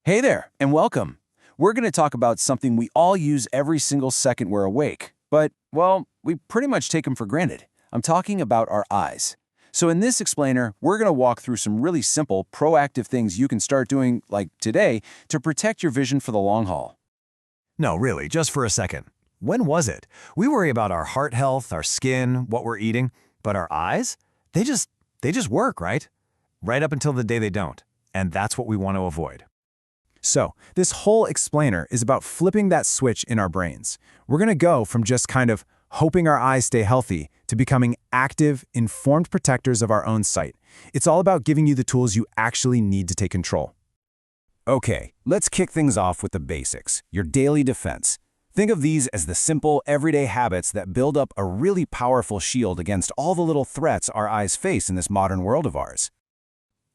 Hey there, and welcome. We're going to talk about something we all use every single second we're awake, but, well, we pretty much take them for granted. I'm talking about our eyes. So in this explainer, we're going to walk through some really simple, proactive things you can start doing, like today, to protect your vision for the long haul. No, really, just for a second. When was it? We worry about our heart health, our skin, what we're eating, but our eyes? They just work, right? Right up until the day they don't. And that's what we want to avoid. So, this whole explainer is about flipping that switch in our brains. We're going to go from just kind of hoping our eyes stay healthy to becoming active, informed protectors of our own sight. It's all about giving you the tools you actually need to take control. Okay, let's kick things off with the basics, your daily defense. Think of these as the simple, everyday habits that build up a really powerful shield against all the little threats our eyes face in this modern world of ours.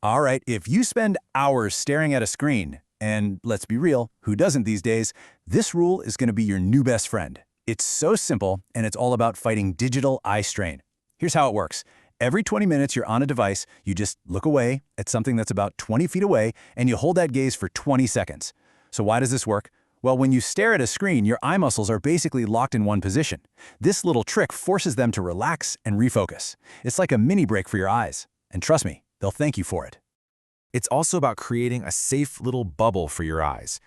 All right, if you spend hours staring at a screen, and let's be real, who doesn't these days, this rule is going to be your new best friend. It's so simple, and it's all about fighting digital eye strain. Here's how it works. Every 20 minutes you're on a device, you just look away at something that's about 20 feet away, and you hold that gaze for 20 seconds. So why does this work? Well, when you stare at a screen, your eye muscles are basically locked in one position. This little trick forces them to relax and refocus. It's like a mini break for your eyes. And trust me, they'll thank you for it. It's also about creating a safe little bubble for your eyes.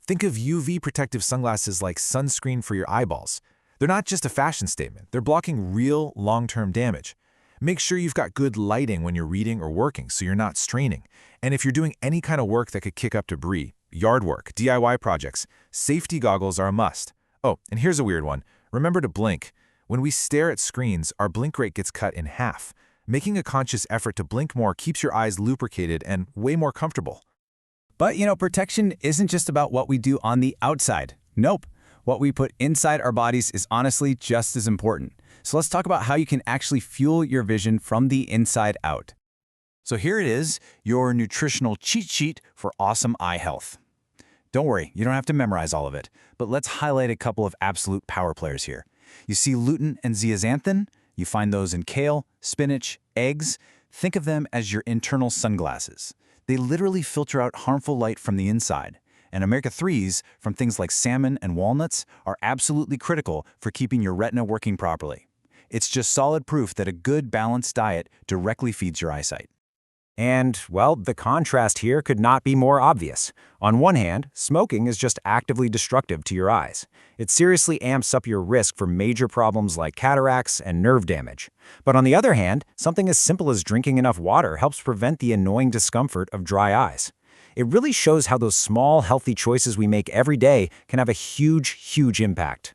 Think of UV protective sunglasses like sunscreen for your eyeballs. They're not just a fashion statement. They're blocking real long-term damage. Make sure you've got good lighting when you're reading or working so you're not straining. And if you're doing any kind of work that could kick up debris, yard work, DIY projects, safety goggles are a must. Oh, and here's a weird one. Remember to blink. When we stare at screens, our blink rate gets cut in half. Making a conscious effort to blink more keeps your eyes lubricated and way more comfortable. But, protection isn't just about what we do on the outside. Nope. What we put inside our bodies is honestly just as important. So let's talk about how you can actually fuel your vision from the inside out. So here it is, your nutritional cheat sheet for awesome eye health. Don't worry, you don't have to memorize all of it, but let's highlight a couple of absolute power players here. You see lutein and zeaxanthin? You find those in kale, spinach, eggs. Think of them as your internal sunglasses. They literally filter out harmful light from the inside. And omega-3s from things like salmon and walnuts are absolutely critical for keeping your retina working properly. It's just solid proof that a good, balanced diet directly feeds your eyesight. And, well, the contrast here could not be more obvious. On one hand, smoking is just actively destructive to your eyes. It seriously amps up your risk for major problems like cataracts and nerve damage. But on the other hand, something as simple as drinking enough water helps prevent the annoying discomfort of dry eyes. It really shows how those small, healthy choices we make every day can have a huge impact.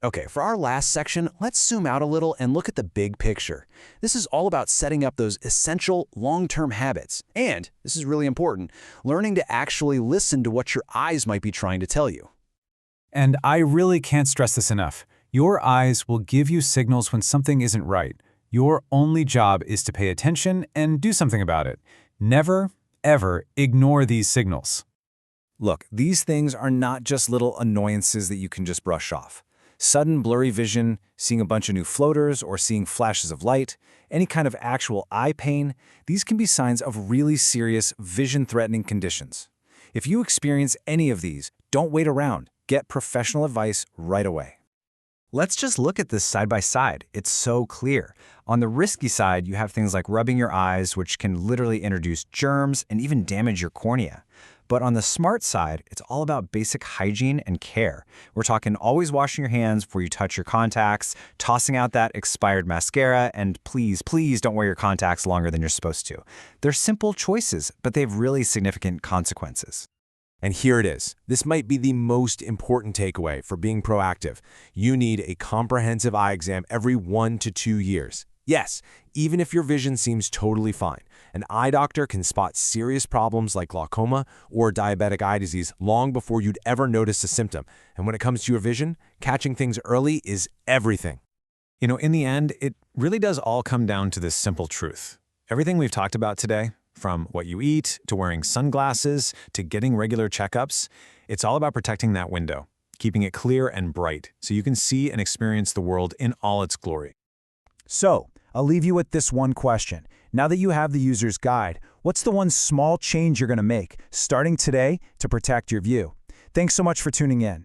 Okay, for our last section, let's zoom out a little and look at the big picture. This is all about setting up those essential long-term habits. And, this is really important, learning to actually listen to what your eyes might be trying to tell you. And I really can't stress this enough. Your eyes will give you signals when something isn't right. Your only job is to pay attention and do something about it. Never, ever ignore these signals. Look, these things are not just little annoyances that you can just brush off. Sudden blurry vision, seeing a bunch of new floaters, or seeing flashes of light, any kind of actual eye pain, these can be signs of really serious vision-threatening conditions. If you experience any of these, don't wait around. Get professional advice right away. Let's just look at this side by side. It's so clear. On the risky side, you have things like rubbing your eyes, which can literally introduce germs and even damage your cornea. But on the smart side, it's all about basic hygiene and care. We're talking always washing your hands before you touch your contacts, tossing out that expired mascara, and please don't wear your contacts longer than you're supposed to. They're simple choices, but they have really significant consequences. And here it is. This might be the most important takeaway for being proactive. You need a comprehensive eye exam every 1 to 2 years. Yes, even if your vision seems totally fine, an eye doctor can spot serious problems like glaucoma or diabetic eye disease long before you'd ever notice a symptom. And when it comes to your vision, catching things early is everything. In the end, it really does all come down to this simple truth. Everything we've talked about today, from what you eat, to wearing sunglasses, to getting regular checkups, it's all about protecting that window, keeping it clear and bright so you can see and experience the world in all its glory. So, I'll leave you with this one question. Now that you have the user's guide, What's the one small change you're going to make, starting today, to protect your view? Thanks so much for tuning in.